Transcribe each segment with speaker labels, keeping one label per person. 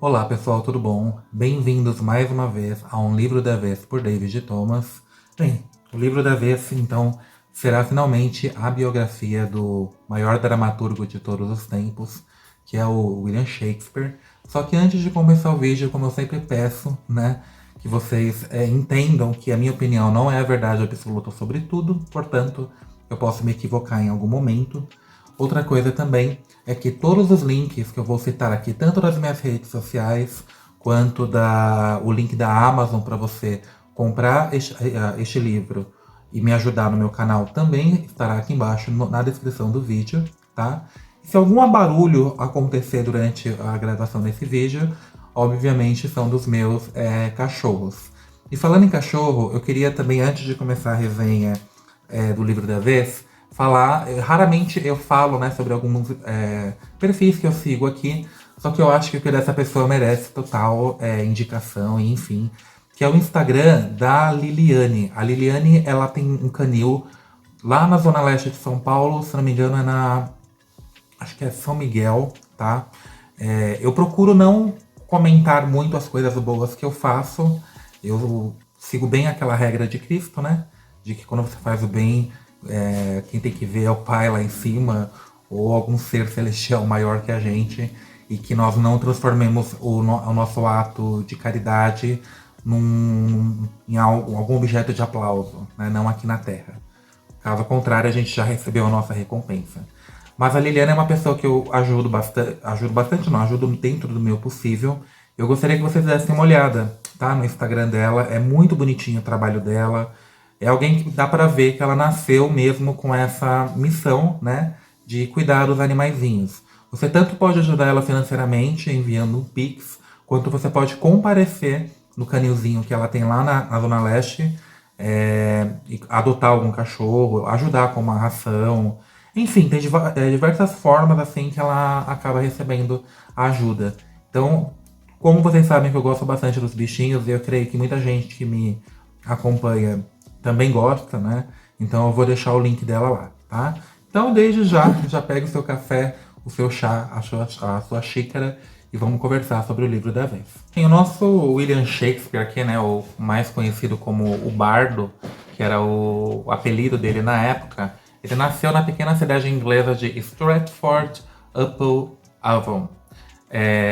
Speaker 1: Olá pessoal, tudo bom? Bem-vindos mais uma vez a Um Livro da Vez por David Thomas. Bem, o livro da vez, então, será finalmente a biografia do maior dramaturgo de todos os tempos, que é o William Shakespeare. Só que antes de começar o vídeo, como eu sempre peço, né, que vocês entendam que a minha opinião não é a verdade absoluta sobre tudo, portanto, eu posso me equivocar em algum momento. Outra coisa também é que todos os links que eu vou citar aqui, tanto das minhas redes sociais, quanto o link da Amazon para você comprar este livro e me ajudar no meu canal, também estará aqui embaixo na descrição do vídeo, tá? E se algum barulho acontecer durante a gravação desse vídeo, obviamente são dos meus cachorros. E falando em cachorro, eu queria também, antes de começar a resenha do livro da vez, falar. Raramente eu falo, né, sobre alguns perfis que eu sigo aqui, só que eu acho que o que dessa pessoa merece total indicação, e enfim, que é o Instagram da Liliane. A Liliane, ela tem um canil lá na zona leste de São Paulo, se não me engano é acho que é São Miguel, tá? Eu procuro não comentar muito as coisas boas que eu faço, eu sigo bem aquela regra de Cristo, né? De que quando você faz o bem, quem tem que ver é o Pai lá em cima, ou algum ser celestial maior que a gente, e que nós não transformemos o nosso ato de caridade em algum objeto de aplauso, né? Não aqui na Terra. Caso contrário, a gente já recebeu a nossa recompensa. Mas a Liliana é uma pessoa que eu ajudo dentro do meu possível. Eu gostaria que vocês dessem uma olhada, tá? No Instagram dela, é muito bonitinho o trabalho dela. É alguém que dá pra ver que ela nasceu mesmo com essa missão, né? De cuidar dos animaizinhos. Você tanto pode ajudar ela financeiramente, enviando um Pix, quanto você pode comparecer no canilzinho que ela tem lá na Zona Leste, e adotar algum cachorro, ajudar com uma ração. Enfim, tem diversas formas assim que ela acaba recebendo a ajuda. Então, como vocês sabem que eu gosto bastante dos bichinhos, e eu creio que muita gente que me acompanha também gosta, né? Então eu vou deixar o link dela lá, tá? Então desde já pega o seu café, o seu chá, a sua xícara e vamos conversar sobre o livro da vez. Tem o nosso William Shakespeare aqui, né? O mais conhecido como o Bardo, que era o apelido dele na época. Ele nasceu na pequena cidade inglesa de Stratford-upon-Avon.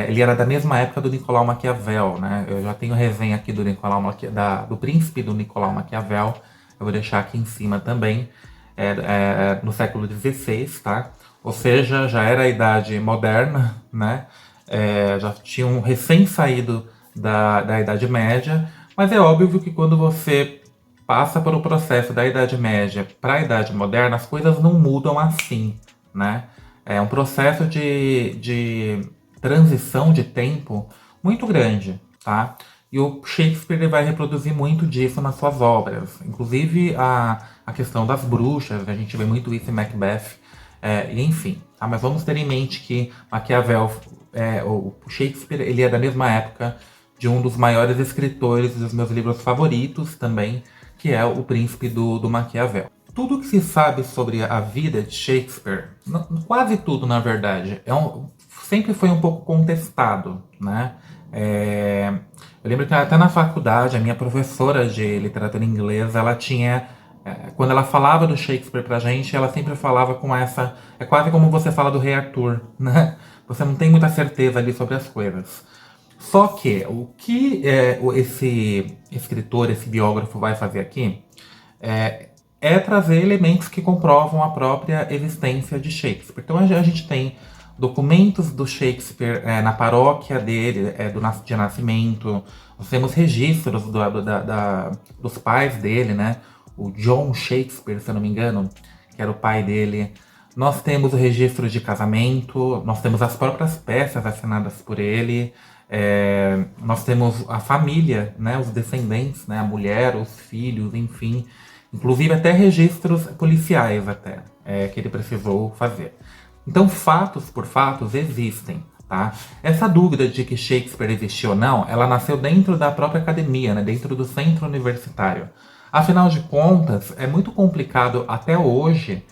Speaker 1: Ele era da mesma época do Nicolau Maquiavel, né? Eu já tenho resenha aqui do do príncipe do Nicolau Maquiavel. Eu vou deixar aqui em cima também. No século XVI, tá? Ou seja, já era a idade moderna, né? Já tinham recém saído da Idade Média. Mas é óbvio que quando você passa pelo processo da Idade Média para a Idade Moderna, as coisas não mudam assim, né? É um processo de transição de tempo muito grande, tá? E o Shakespeare ele vai reproduzir muito disso nas suas obras. Inclusive a questão das bruxas, a gente vê muito isso em Macbeth, e enfim. Tá? Mas vamos ter em mente que Maquiavel, o Shakespeare, ele é da mesma época de um dos maiores escritores dos meus livros favoritos também, que é O Príncipe do Maquiavel. Tudo que se sabe sobre a vida de Shakespeare, quase tudo na verdade, sempre foi um pouco contestado, né? Eu lembro que até na faculdade, a minha professora de literatura inglesa, ela tinha, quando ela falava do Shakespeare pra gente, ela sempre falava com essa, é quase como você fala do Rei Arthur, né? Você não tem muita certeza ali sobre as coisas. Só que o que esse escritor, esse biógrafo vai fazer aqui trazer elementos que comprovam a própria existência de Shakespeare. Então a gente tem documentos do Shakespeare na paróquia dele, de nascimento. Nós temos registros dos pais dele, né? O John Shakespeare, se eu não me engano, que era o pai dele. Nós temos o registro de casamento, nós temos as próprias peças assinadas por ele, nós temos a família, né, os descendentes, né, a mulher, os filhos, enfim. Inclusive até registros policiais que ele precisou fazer. Então, fatos por fatos existem, tá? Essa dúvida de que Shakespeare existiu ou não, ela nasceu dentro da própria academia, né? Dentro do centro universitário. Afinal de contas, é muito complicado até hoje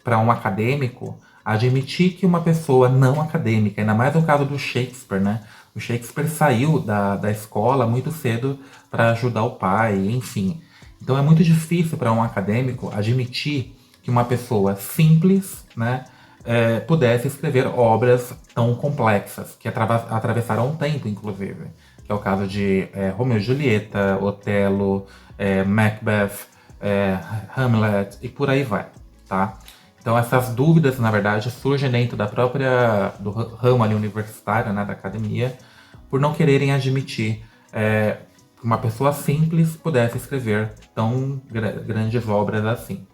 Speaker 1: para um acadêmico admitir que uma pessoa não acadêmica, ainda mais no caso do Shakespeare, né? O Shakespeare saiu da escola muito cedo para ajudar o pai, enfim. Então é muito difícil para um acadêmico admitir que uma pessoa simples, né, pudesse escrever obras tão complexas, que atravessaram o tempo, inclusive. Que é o caso de Romeu e Julieta, Otelo, Macbeth, Hamlet e por aí vai, tá? Então essas dúvidas, na verdade, surgem dentro do ramo ali universitário, né, da academia, por não quererem admitir que uma pessoa simples pudesse escrever tão grandes obras assim.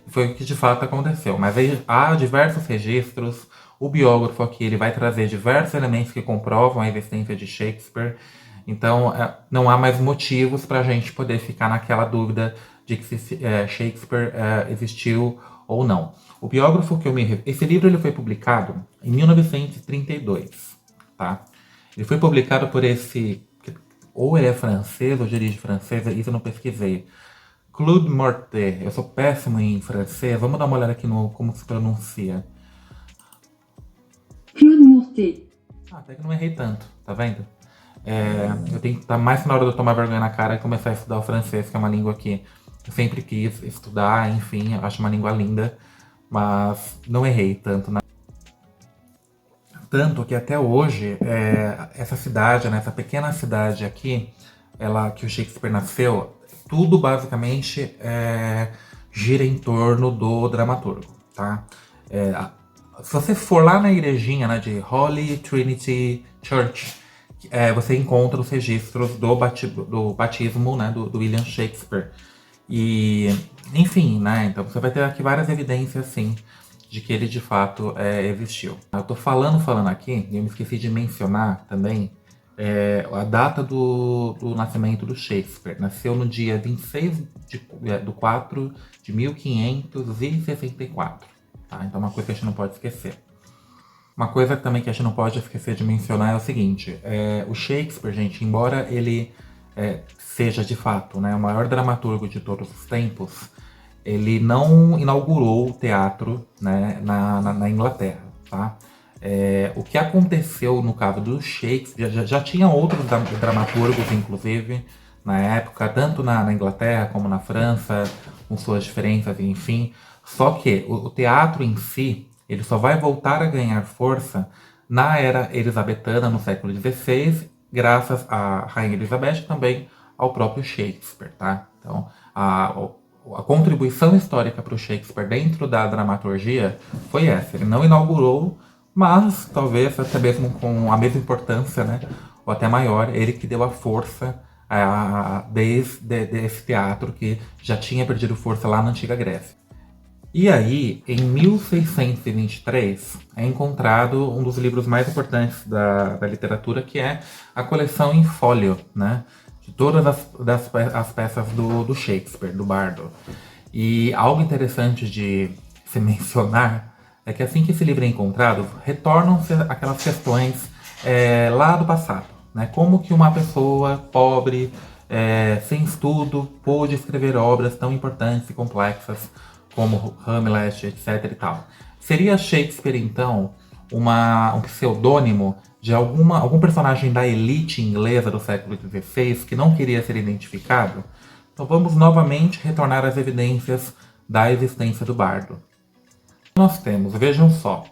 Speaker 1: Foi o que de fato aconteceu. Mas aí há diversos registros. O biógrafo aqui ele vai trazer diversos elementos que comprovam a existência de Shakespeare. Então não há mais motivos para a gente poder ficar naquela dúvida de que se Shakespeare existiu ou não. O biógrafo que eu me refiro... Esse livro ele foi publicado em 1932, tá? Ele foi publicado por esse... Ou ele é francês ou de origem francesa, isso eu não pesquisei. Claude Mortet. Eu sou péssimo em francês. Vamos dar uma olhada aqui no como se pronuncia.
Speaker 2: Claude Mortet.
Speaker 1: Até que não errei tanto, tá vendo? Eu tenho que estar mais na hora de eu tomar vergonha na cara e começar a estudar o francês, que é uma língua que eu sempre quis estudar, enfim, eu acho uma língua linda, mas não errei tanto. Tanto que até hoje, essa cidade, né, essa pequena cidade aqui, que o Shakespeare nasceu, tudo basicamente gira em torno do dramaturgo, tá? Se você for lá na igrejinha, né, de Holy Trinity Church, você encontra os registros do batismo, né, do William Shakespeare. E, enfim, né, então você vai ter aqui várias evidências, sim, de que ele de fato existiu. Eu tô falando aqui, e eu me esqueci de mencionar também a data do nascimento do Shakespeare. Nasceu no dia 26 de 4 de 1564. Tá? Então é uma coisa que a gente não pode esquecer. Uma coisa também que a gente não pode esquecer de mencionar é o seguinte. O Shakespeare, gente, embora ele seja de fato, né, o maior dramaturgo de todos os tempos, ele não inaugurou o teatro, né, na Inglaterra, tá? O que aconteceu no caso do Shakespeare, já tinha outros dramaturgos, inclusive, na época, tanto na Inglaterra como na França, com suas diferenças, enfim. Só que o teatro em si, ele só vai voltar a ganhar força na era elizabetana, no século XVI, graças à Rainha Elizabeth e também ao próprio Shakespeare, tá? Então, a contribuição histórica para o Shakespeare dentro da dramaturgia foi essa. Ele não inaugurou, mas talvez até mesmo com a mesma importância, né, ou até maior, ele que deu a força desde esse teatro que já tinha perdido força lá na antiga Grécia. E aí, em 1623, é encontrado um dos livros mais importantes da literatura, que é a coleção em fólio, né? De todas as peças do Shakespeare, do Bardo. E algo interessante de se mencionar é que assim que esse livro é encontrado, retornam-se aquelas questões lá do passado. Né? Como que uma pessoa pobre, sem estudo, pôde escrever obras tão importantes e complexas como Hamlet, etc e tal. Seria Shakespeare, então, um pseudônimo de algum personagem da elite inglesa do século XVI que não queria ser identificado? Então vamos novamente retornar às evidências da existência do bardo. Nós temos, vejam só,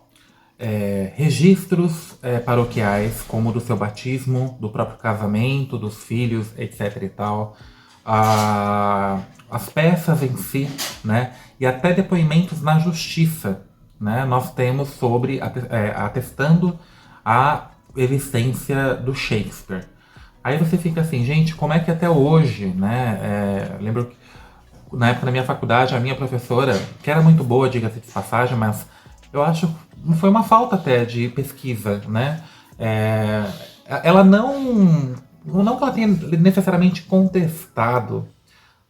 Speaker 1: registros paroquiais, como do seu batismo, do próprio casamento, dos filhos, etc e tal. As peças em si, né? E até depoimentos na justiça, né? Nós temos atestando a existência do Shakespeare. Aí você fica assim, gente, como é que até hoje, né? Lembro que na época da minha faculdade, a minha professora, que era muito boa, diga-se de passagem, mas eu acho que foi uma falta até de pesquisa, né? Ela não que ela tenha necessariamente contestado,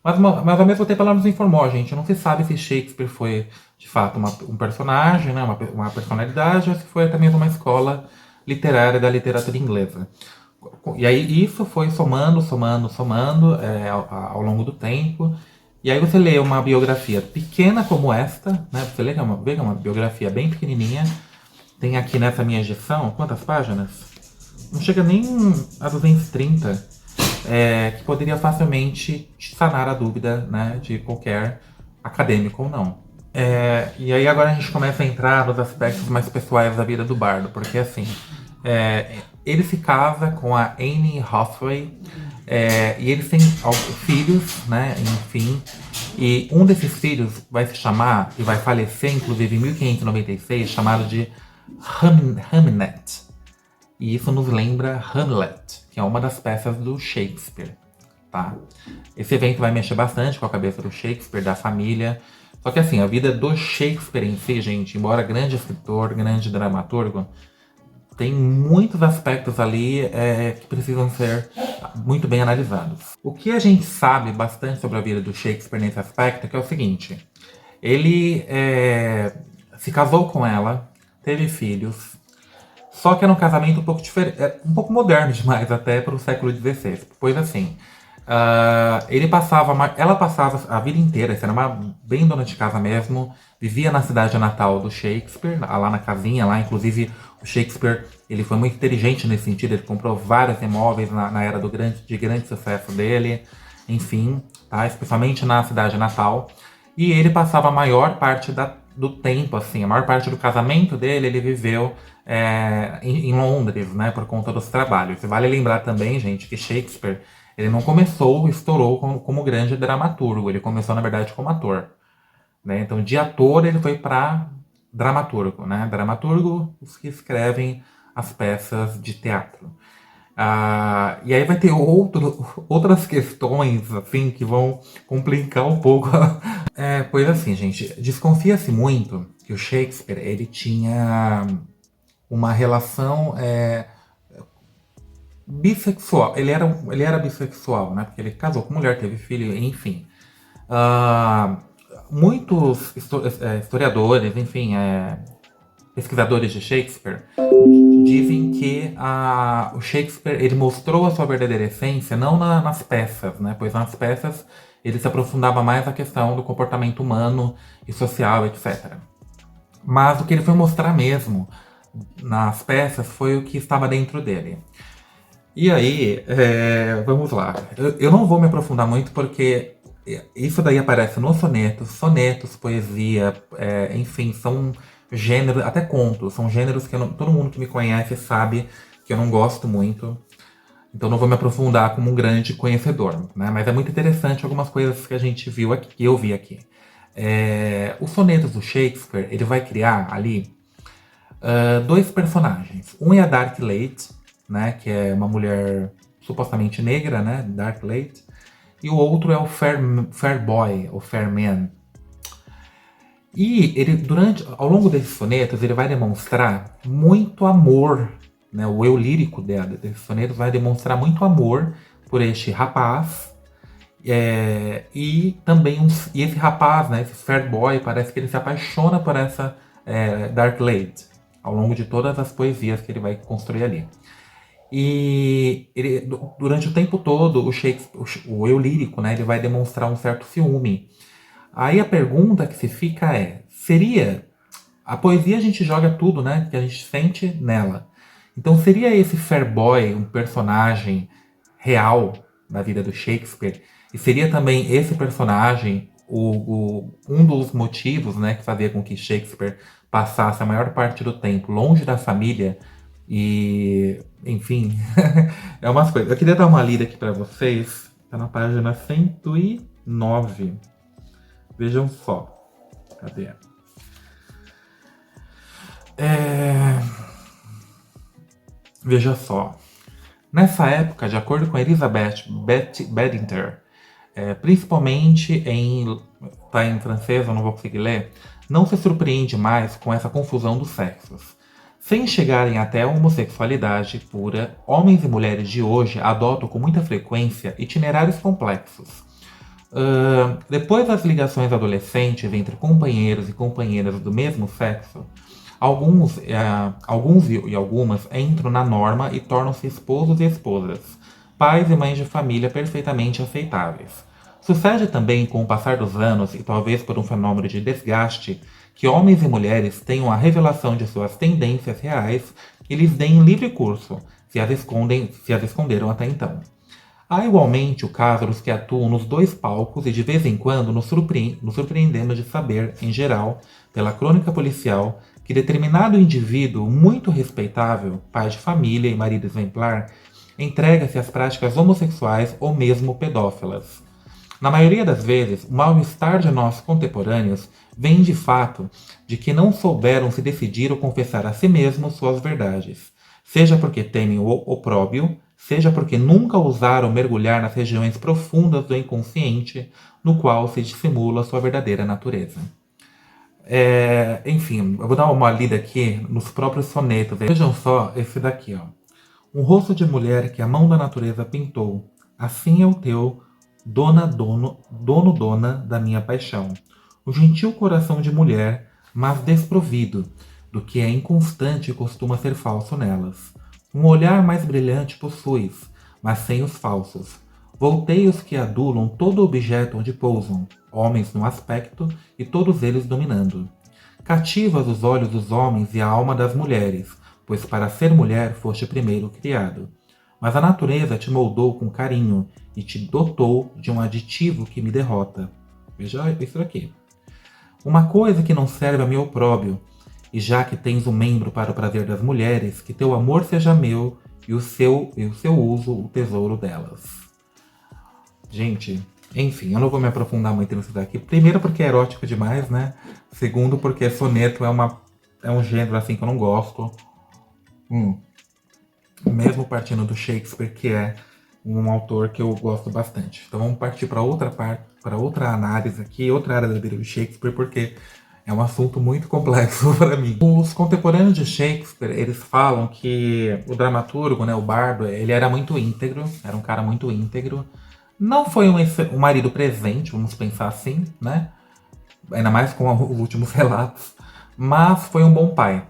Speaker 1: mas ao mesmo tempo ela nos informou, gente. Não se sabe se Shakespeare foi de fato um personagem, né, uma personalidade, ou se foi até mesmo uma escola literária da literatura inglesa. E aí isso foi somando ao longo do tempo. E aí você lê uma biografia pequena como esta, né? Você vê que é uma biografia bem pequenininha. Tem aqui nessa minha edição, quantas páginas? Não chega nem a 230, que poderia facilmente sanar a dúvida, né, de qualquer acadêmico ou não. E aí agora a gente começa a entrar nos aspectos mais pessoais da vida do Bardo, porque assim, ele se casa com a Anne Hathaway, e eles têm filhos, né, enfim, e um desses filhos vai se chamar, e vai falecer inclusive em 1596, chamado de Hamnet. E isso nos lembra Hamlet, que é uma das peças do Shakespeare, tá? Esse evento vai mexer bastante com a cabeça do Shakespeare, da família. Só que assim, a vida do Shakespeare em si, gente, embora grande escritor, grande dramaturgo, tem muitos aspectos ali que precisam ser muito bem analisados. O que a gente sabe bastante sobre a vida do Shakespeare nesse aspecto é que é o seguinte. Ele se casou com ela, teve filhos, só que era um casamento um pouco diferente, um pouco moderno demais até para o século XVI. Pois assim, ela passava a vida inteira, era uma bem dona de casa mesmo, vivia na cidade natal do Shakespeare, lá na casinha, lá inclusive o Shakespeare ele foi muito inteligente nesse sentido, ele comprou vários imóveis na era de grande sucesso dele, enfim, tá? Especialmente na cidade natal. E ele passava a maior parte do tempo, assim, a maior parte do casamento dele, ele viveu em Londres, né, por conta dos trabalhos. E vale lembrar também, gente, que Shakespeare, ele não estourou como grande dramaturgo, ele começou, na verdade, como ator. Né? Então, de ator, ele foi para dramaturgo, né? Dramaturgo, os que escrevem as peças de teatro. E aí vai ter outras questões, assim, que vão complicar um pouco. Pois assim, gente, desconfia-se muito que o Shakespeare, ele tinha uma relação bissexual. Ele era bissexual, né? Porque ele casou com mulher, teve filho, enfim. Muitos historiadores, enfim, pesquisadores de Shakespeare, dizem que o Shakespeare ele mostrou a sua verdadeira essência não nas peças, né? Pois nas peças ele se aprofundava mais na questão do comportamento humano e social, etc. Mas o que ele foi mostrar mesmo nas peças foi o que estava dentro dele. E aí, vamos lá. Eu não vou me aprofundar muito porque isso daí aparece nos sonetos, poesia, enfim, são gêneros, até contos, são gêneros que todo mundo que me conhece sabe que eu não gosto muito. Então não vou me aprofundar como um grande conhecedor, né? Mas é muito interessante algumas coisas que a gente viu aqui, que eu vi aqui. Os sonetos do Shakespeare, ele vai criar ali dois personagens. Um é a Dark Lady, né? Que é uma mulher supostamente negra, né? Dark Lady. E o outro é o Fair Boy, ou Fair Man. E ele, ao longo desses sonetos, ele vai demonstrar muito amor, né? O eu lírico desses sonetos vai demonstrar muito amor por este rapaz. E também e esse rapaz, né? Esse Fair Boy, parece que ele se apaixona por essa Dark Lady ao longo de todas as poesias que ele vai construir ali. E ele, durante o tempo todo, o Shakespeare, o eu lírico, né, ele vai demonstrar um certo ciúme. Aí a pergunta que se fica seria... A poesia a gente joga tudo, né, que a gente sente nela. Então seria esse Fair Boy um personagem real da vida do Shakespeare? E seria também esse personagem um dos motivos, né, que fazia com que Shakespeare passasse a maior parte do tempo longe da família e, enfim, é umas coisas. Eu queria dar uma lida aqui para vocês. Tá na página 109. Vejam só. Cadê? Veja só. Nessa época, de acordo com Elizabeth Badinter, principalmente tá em francês, eu não vou conseguir ler, não se surpreende mais com essa confusão dos sexos. Sem chegarem até a homossexualidade pura, homens e mulheres de hoje adotam com muita frequência itinerários complexos. Depois das ligações adolescentes entre companheiros e companheiras do mesmo sexo, alguns e algumas entram na norma e tornam-se esposos e esposas, pais e mães de família perfeitamente aceitáveis. Sucede também, com o passar dos anos, e talvez por um fenômeno de desgaste, que homens e mulheres tenham a revelação de suas tendências reais e lhes deem livre curso, se as esconderam até então. Há igualmente o caso dos que atuam nos dois palcos e de vez em quando nos surpreendemos de saber, em geral, pela crônica policial, que determinado indivíduo muito respeitável, pai de família e marido exemplar, entrega-se às práticas homossexuais ou mesmo pedófilas. Na maioria das vezes, o mal-estar de nossos contemporâneos vem de fato de que não souberam se decidir ou confessar a si mesmos suas verdades, seja porque temem o opróbio, seja porque nunca ousaram mergulhar nas regiões profundas do inconsciente, no qual se dissimula sua verdadeira natureza. Enfim, eu vou dar uma lida aqui nos próprios sonetos. Vejam só esse daqui, ó. Um rosto de mulher que a mão da natureza pintou, assim é o teu, dona da minha paixão. O gentil coração de mulher, mas desprovido do que é inconstante e costuma ser falso nelas. Um olhar mais brilhante possuis, mas sem os falsos. Voltei os que adulam todo objeto onde pousam, homens no aspecto e todos eles dominando. Cativas os olhos dos homens e a alma das mulheres, pois para ser mulher foste primeiro criado. Mas a natureza te moldou com carinho e te dotou de um aditivo que me derrota. Veja isso aqui. Uma coisa que não serve a meu opróbio, e já que tens um membro para o prazer das mulheres, que teu amor seja meu e o seu uso o tesouro delas. Gente, enfim, eu não vou me aprofundar muito nisso daqui. Primeiro porque é erótico demais, né? Segundo porque soneto é um gênero assim que eu não gosto. Mesmo partindo do Shakespeare, que é um autor que eu gosto bastante. Então vamos partir para outra parte, para outra análise aqui, outra área da vida do Shakespeare, porque é um assunto muito complexo para mim. Os contemporâneos de Shakespeare, eles falam que o dramaturgo, né, o bardo, ele era muito íntegro, era um cara muito íntegro. Não foi um marido presente, vamos pensar assim, né? Ainda mais com os últimos relatos, mas foi um bom pai.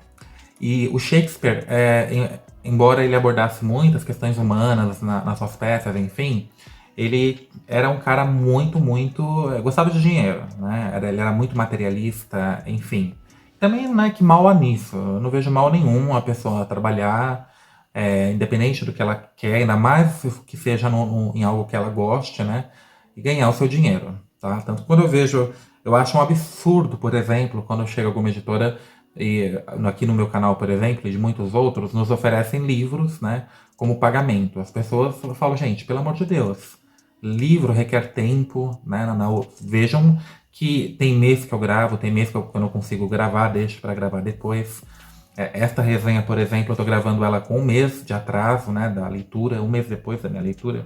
Speaker 1: E o Shakespeare, embora ele abordasse muitas questões humanas nas suas peças, enfim, ele era um cara muito, gostava de dinheiro, né? Ele era muito materialista, enfim. Também não é que mal há nisso, eu não vejo mal nenhum a pessoa trabalhar, independente do que ela quer, ainda mais que seja em algo que ela goste, né? E ganhar o seu dinheiro, tá? Tanto quando eu acho um absurdo, por exemplo, quando chega alguma editora e aqui no meu canal, por exemplo, e de muitos outros, nos oferecem livros, né, como pagamento. As pessoas falam, gente, pelo amor de Deus, livro requer tempo, né? Vejam que tem mês que eu gravo, tem mês que eu não consigo gravar, deixo para gravar depois. Esta resenha, por exemplo, eu estou gravando ela com um mês de atraso, né, da leitura, um mês depois da minha leitura.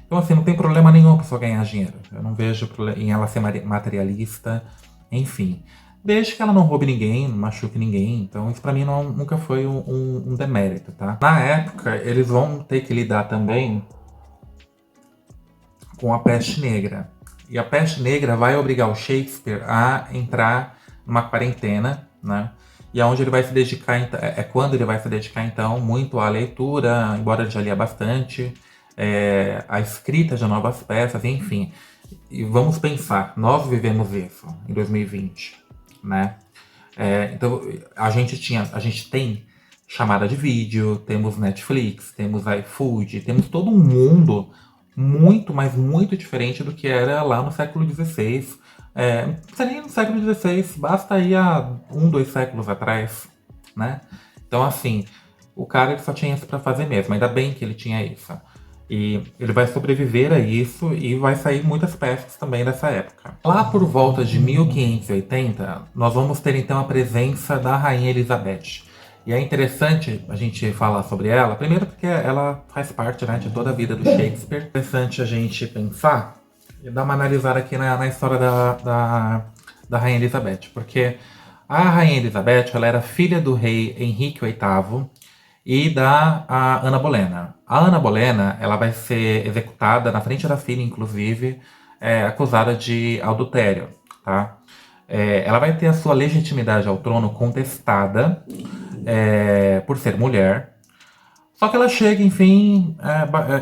Speaker 1: Então, assim, não tem problema nenhum a pessoa ganhar dinheiro. Eu não vejo em ela ser materialista, enfim. Desde que ela não roube ninguém, não machuque ninguém. Então, isso pra mim nunca foi um demérito, tá? Na época, eles vão ter que lidar também com a peste negra. E a peste negra vai obrigar o Shakespeare a entrar numa quarentena, né? E aonde ele vai se dedicar, quando ele vai se dedicar, então, muito à leitura, embora ele já lia bastante, a escrita de novas peças, enfim. E vamos pensar, nós vivemos isso em 2020, né? Então, a gente tem chamada de vídeo, temos Netflix, temos iFood, temos todo um mundo muito, mas muito diferente do que era lá no século XVI. Não precisa nem no século XVI, basta ir há 2 séculos atrás, né? Então, assim, o cara ele só tinha isso pra fazer mesmo, ainda bem que ele tinha isso. E ele vai sobreviver a isso e vai sair muitas peças também dessa época. Lá por volta de 1580, nós vamos ter então a presença da Rainha Elizabeth. E é interessante a gente falar sobre ela, primeiro porque ela faz parte, né, de toda a vida do Shakespeare. É interessante a gente pensar e dar uma analisada aqui na história da Rainha Elizabeth, porque a Rainha Elizabeth ela era filha do rei Henrique VIII e a Ana Bolena. A Ana Bolena ela vai ser executada na frente da filha, inclusive, acusada de adultério, tá? Ela vai ter a sua legitimidade ao trono contestada por ser mulher. Só que ela chega, enfim,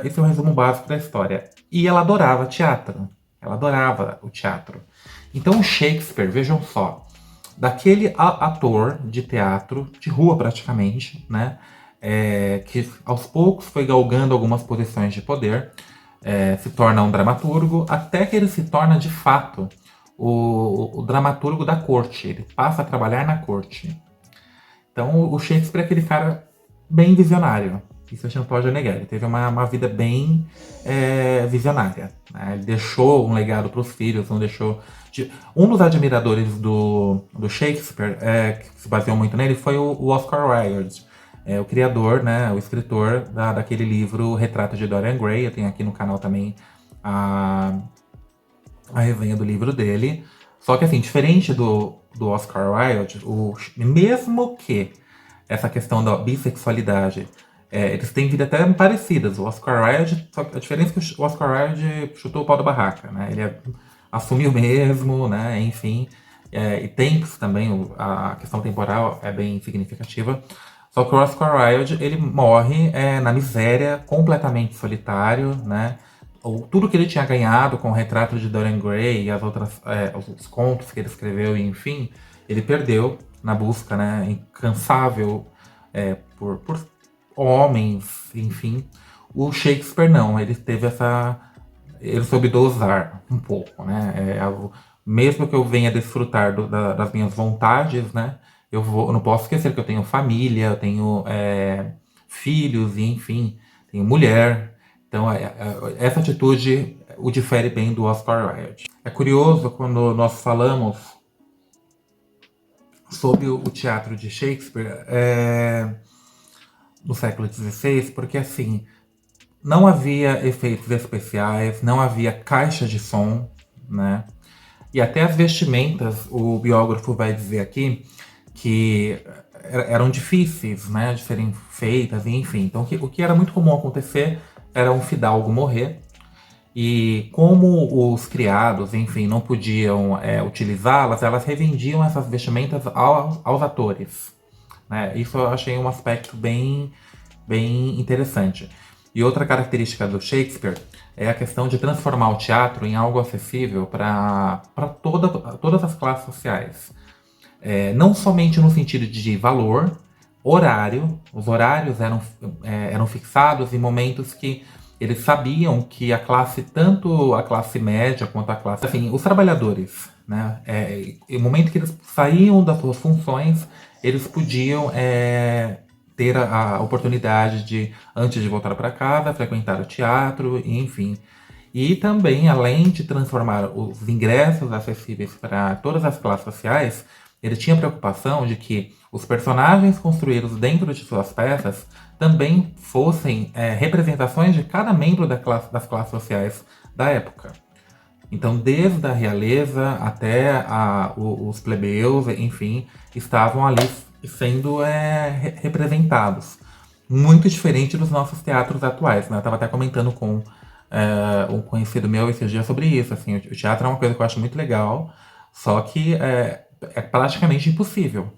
Speaker 1: esse é o resumo básico da história. E ela adorava teatro. Ela adorava o teatro. Então o Shakespeare, vejam só, daquele ator de teatro, de rua praticamente, né? Que aos poucos foi galgando algumas posições de poder, se torna um dramaturgo, até que ele se torna de fato o dramaturgo da corte. Ele passa a trabalhar na corte. Então o Shakespeare é aquele cara bem visionário. Isso a gente não pode negar. Ele teve uma vida bem visionária. Né? Ele deixou um legado para os filhos, não deixou. Um dos admiradores do Shakespeare, que se baseou muito nele, foi o Oscar Wilde. O criador, né, o escritor daquele livro Retrato de Dorian Gray. Eu tenho aqui no canal também a resenha do livro dele. Só que assim, diferente do Oscar Wilde, mesmo que essa questão da bissexualidade, eles têm vida até parecidas. O Oscar Wilde, só que a diferença é que o Oscar Wilde chutou o pau da barraca, né? Ele assumiu mesmo, né? Enfim. E tempos também, a questão temporal é bem significativa. Só que o Oscar Wilde, ele morre na miséria, completamente solitário, né? Tudo que ele tinha ganhado com o Retrato de Dorian Gray e as outras, os contos que ele escreveu, enfim, ele perdeu na busca, né, incansável por homens, enfim. O Shakespeare não, ele teve ele soube dosar um pouco, né? Mesmo que eu venha desfrutar das minhas vontades, né? Eu não posso esquecer que eu tenho família, eu tenho filhos, e enfim, tenho mulher. Então, essa atitude o difere bem do Oscar Wilde. É curioso quando nós falamos sobre o teatro de Shakespeare no século XVI, porque assim, não havia efeitos especiais, não havia caixa de som, né? E até as vestimentas, o biógrafo vai dizer aqui que eram difíceis, né, de serem feitas, enfim. Então, o que era muito comum acontecer era um fidalgo morrer, e como os criados, enfim, não podiam utilizá-las, elas revendiam essas vestimentas aos atores. Né? Isso eu achei um aspecto bem interessante. E outra característica do Shakespeare é a questão de transformar o teatro em algo acessível para todas as classes sociais. Não somente no sentido de valor, horário. Os horários eram fixados em momentos que eles sabiam que tanto a classe média quanto a classe... Assim, os trabalhadores, né? No momento que eles saíam das suas funções, eles podiam ter a oportunidade de, antes de voltar para casa, frequentar o teatro, enfim. E também, além de transformar os ingressos acessíveis para todas as classes sociais, ele tinha a preocupação de que os personagens construídos dentro de suas peças também fossem representações de cada membro das classes sociais da época. Então, desde a realeza até os plebeus, enfim, estavam ali sendo representados. Muito diferente dos nossos teatros atuais, né? Eu estava até comentando com um conhecido meu esses dias sobre isso. Assim, o teatro é uma coisa que eu acho muito legal, só que é praticamente impossível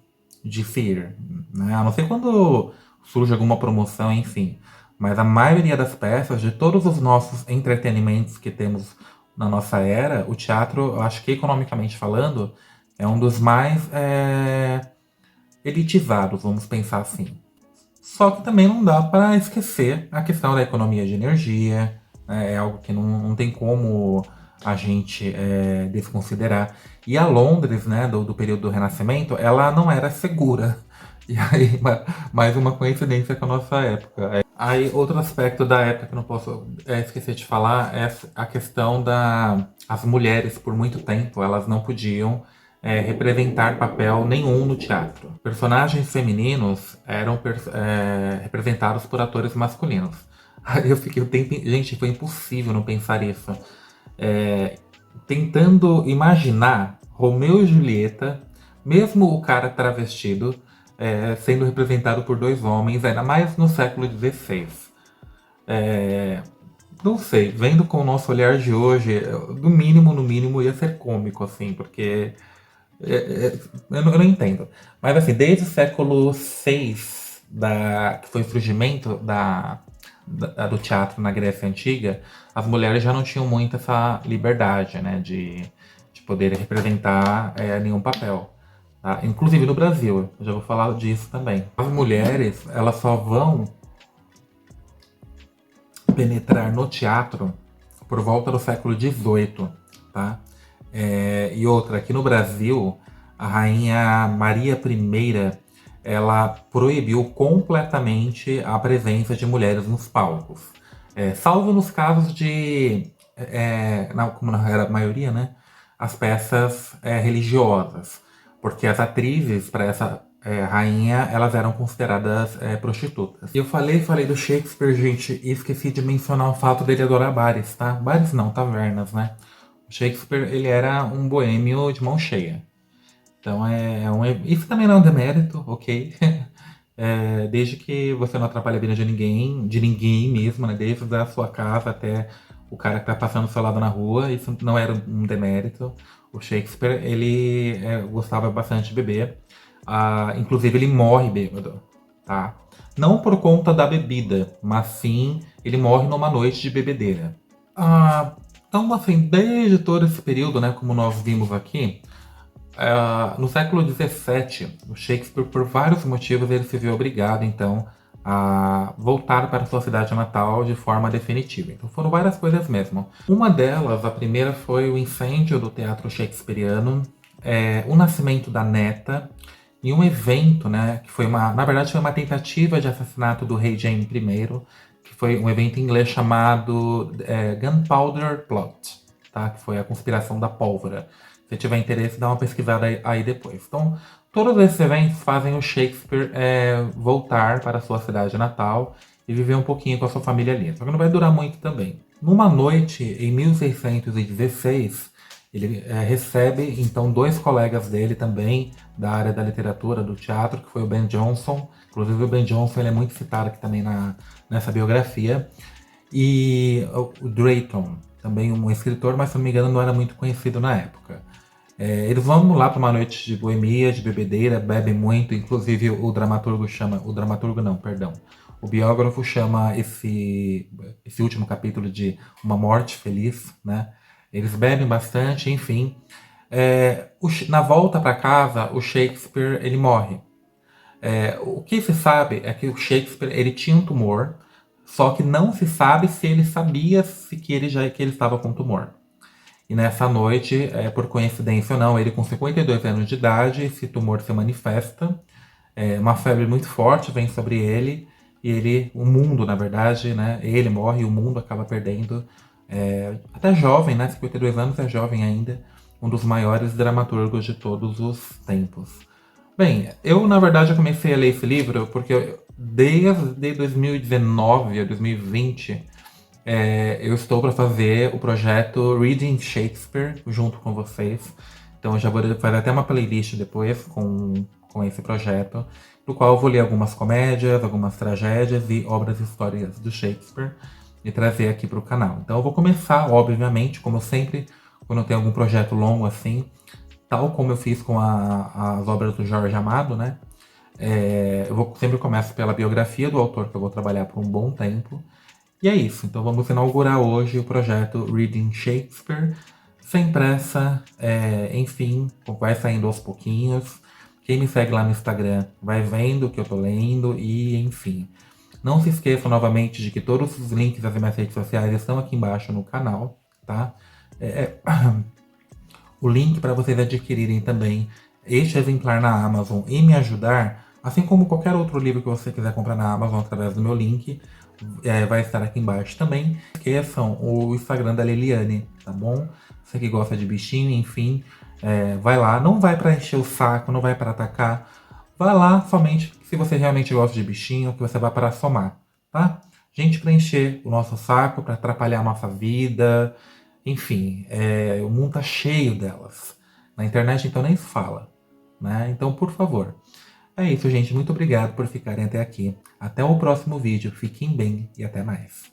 Speaker 1: de ser, né? A não ser quando surge alguma promoção, enfim. Mas a maioria das peças, de todos os nossos entretenimentos que temos na nossa era, o teatro, eu acho que economicamente falando, é um dos mais elitizados, vamos pensar assim. Só que também não dá para esquecer a questão da economia de energia, né? É algo que não tem como a gente desconsiderar. E a Londres, né, do período do Renascimento, ela não era segura. E aí, mais uma coincidência com a nossa época. Aí, outro aspecto da época que eu não posso esquecer de falar é a questão as mulheres, por muito tempo, elas não podiam representar papel nenhum no teatro. Personagens femininos eram representados por atores masculinos. Aí eu fiquei o tempo... Gente, foi impossível não pensar isso. Tentando imaginar Romeu e Julieta, mesmo o cara travestido, sendo representado por dois homens, ainda mais no século XVI. Não sei, vendo com o nosso olhar de hoje, no mínimo, ia ser cômico, assim, porque eu não entendo. Mas assim, desde o século VI, que foi o surgimento do teatro na Grécia Antiga, as mulheres já não tinham muito essa liberdade, né, de poder representar nenhum papel. Tá? Inclusive no Brasil, eu já vou falar disso também. As mulheres, elas só vão penetrar no teatro por volta do século XVIII, tá? E outra, aqui no Brasil, a rainha Maria I, ela proibiu completamente a presença de mulheres nos palcos. Salvo nos casos de, como não era a maioria, né? As peças religiosas. Porque as atrizes para essa rainha, elas eram consideradas prostitutas. E eu falei do Shakespeare, gente, e esqueci de mencionar o fato dele adorar bares, tá? Bares não, tavernas, né? O Shakespeare, ele era um boêmio de mão cheia. Então, isso também não é um demérito, ok? Desde que você não atrapalhe a vida de ninguém mesmo, né? Desde a sua casa até o cara que tá passando do seu lado na rua, isso não era um demérito. O Shakespeare, ele gostava bastante de beber. Inclusive, ele morre bêbado, tá? Não por conta da bebida, mas sim, ele morre numa noite de bebedeira. Então, assim, desde todo esse período, né, como nós vimos aqui, no século XVII, o Shakespeare, por vários motivos, ele se viu obrigado, então, a voltar para sua cidade natal de forma definitiva. Então foram várias coisas mesmo. Uma delas, a primeira, foi o incêndio do teatro shakespeariano, o nascimento da neta e um evento, né, que foi na verdade foi uma tentativa de assassinato do rei James I, que foi um evento em inglês chamado Gunpowder Plot, tá? Que foi a conspiração da pólvora. Se tiver interesse, dá uma pesquisada aí depois. Então, todos esses eventos fazem o Shakespeare voltar para a sua cidade natal e viver um pouquinho com a sua família ali. Só que não vai durar muito também. Numa noite, em 1616, ele recebe, então, dois colegas dele também, da área da literatura, do teatro, que foi o Ben Jonson. Inclusive, o Ben Jonson ele é muito citado aqui também nessa biografia. E o Drayton, também um escritor, mas se não me engano não era muito conhecido na época. Eles vão lá para uma noite de boemia, de bebedeira, bebem muito, inclusive o dramaturgo não, perdão. O biógrafo chama esse último capítulo de Uma Morte Feliz, né? Eles bebem bastante, enfim. Na volta para casa, o Shakespeare ele morre. O que se sabe é que o Shakespeare ele tinha um tumor, só que não se sabe se ele sabia que ele estava com tumor. E nessa noite, por coincidência ou não, ele com 52 anos de idade, esse tumor se manifesta, uma febre muito forte vem sobre ele, e o mundo, na verdade, né, ele morre e o mundo acaba perdendo, até jovem, né, 52 anos é jovem ainda, um dos maiores dramaturgos de todos os tempos. Bem, eu na verdade comecei a ler esse livro porque desde 2019 a 2020 eu estou para fazer o projeto Reading Shakespeare junto com vocês. Então eu já vou fazer até uma playlist depois com esse projeto, no qual eu vou ler algumas comédias, algumas tragédias e obras históricas do Shakespeare e trazer aqui para o canal. Então eu vou começar, obviamente, como eu sempre, quando eu tenho algum projeto longo assim, tal como eu fiz com as obras do Jorge Amado, né? Eu sempre começo pela biografia do autor, que eu vou trabalhar por um bom tempo. E é isso, então vamos inaugurar hoje o projeto Reading Shakespeare, sem pressa, enfim, vai saindo aos pouquinhos. Quem me segue lá no Instagram vai vendo o que eu tô lendo e, enfim. Não se esqueçam novamente de que todos os links das minhas redes sociais estão aqui embaixo no canal, tá? O link para vocês adquirirem também este exemplar na Amazon e me ajudar, assim como qualquer outro livro que você quiser comprar na Amazon através do meu link, vai estar aqui embaixo também. Não esqueçam o Instagram da Liliane, tá bom? Você que gosta de bichinho, enfim, vai lá. Não vai para encher o saco, não vai para atacar. Vai lá somente se você realmente gosta de bichinho, que você vai para somar, tá? Gente, para encher o nosso saco, para atrapalhar a nossa vida, enfim, o mundo tá cheio delas. Na internet, então, nem se fala, né? Então, por favor. É isso, gente. Muito obrigado por ficarem até aqui. Até o próximo vídeo. Fiquem bem e até mais.